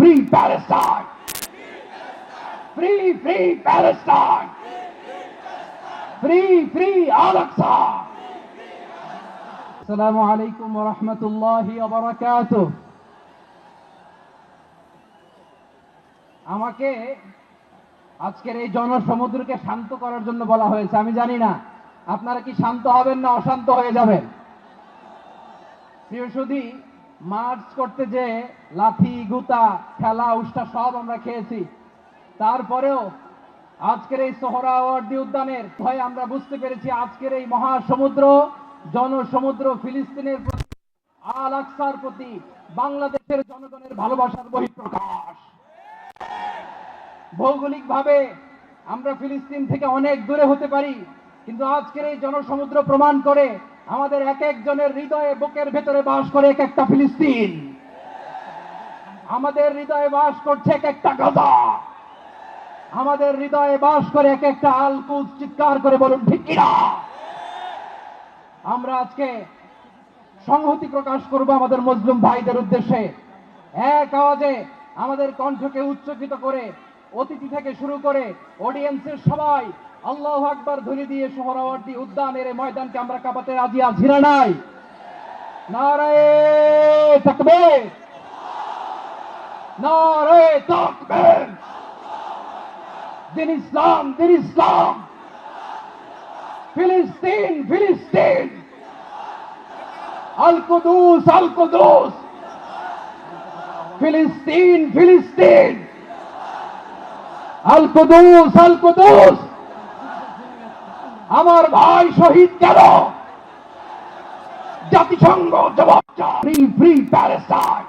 free Palestine! Free, free Palestine! Free, free Al-Aqsa! Assalamu alaikum wa rahmatullahi wa barakatuh. আমাকে আজকের এই জনসমুদ্রকে শান্ত করার জন্য বলা হয়েছে। আমি জানি না আপনারা কি শান্ত হবেন না অশান্ত হয়ে যাবেন। প্রিয় সুধী, মার্চ করতে যে লাথি গুতা খেলা উষ্টা সব আমরা খেয়েছি, তারপরেও আজকের এই সোহরাওয়ার্দী উদ্যানের ভয়ে আমরা বুঝতে পেরেছি আজকের এই মহাসমুদ্র জনসমুদ্র ফিলিস্তিনের প্রতি, আল আকসার প্রতি বাংলাদেশের জনগণের ভালোবাসার বহিঃপ্রকাশ। ভৌগোলিকভাবে আমরা ফিলিস্তিন থেকে অনেক দূরে হতে পারি, কিন্তু আজকের এই জনসমুদ্র প্রমাণ করে আমাদের এক একজনের হৃদয়ে বুকের ভেতরে বাস করে এক একটা ফিলিস্তিন। আমাদের হৃদয়ে বাস করছে এক একটা গাজা। আমাদের হৃদয়ে বাস করে এক একটা আল কুদস। চিৎকার করে বলুন ঠিক কিনা। আমরা আজকে সংহতি প্রকাশ করব আমাদের মুসলিম ভাইদের উদ্দেশ্যে। এক আওয়াজে আমাদের কণ্ঠকে উচ্চকিত করে অতিথি থেকে শুরু করে অডিয়েন্সের সবাই আল্লাহু আকবার ধ্বনি দিয়ে সোহরাওয়ার্দী উদ্যানের এই ময়দানকে আমরা কাঁপাতে রাজি আছি না নাই? নারায়ে তাকবীর, নারায়ে তাকবীর। দিন ইসলাম, দিন ইসলাম। ফিলিস্তিন, ফিলিস্তিন। আল কুদুস, আল কুদুস। ফিলিস্তিন, ফিলিস্তিন। আল কুদুস, আল কুদুস। আমার ভাই শহীদ কেন? জাতিসংঘ জবাব চায়। Free, free Palestine.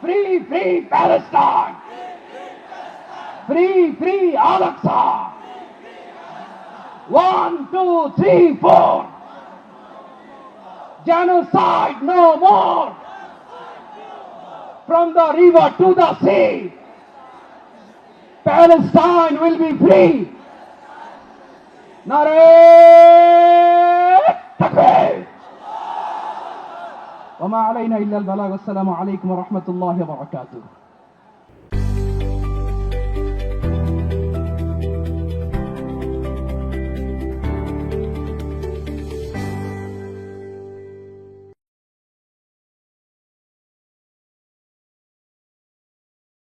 Free, free Palestine. Free, free Al Aqsa. 1, 2, 3, 4. Genocide no more. From the river to the sea, Palestine will be free. Narey takbir. Wa ma alayna illa al-balagh. Assalamu alaykum wa rahmatullahi wa barakatuh.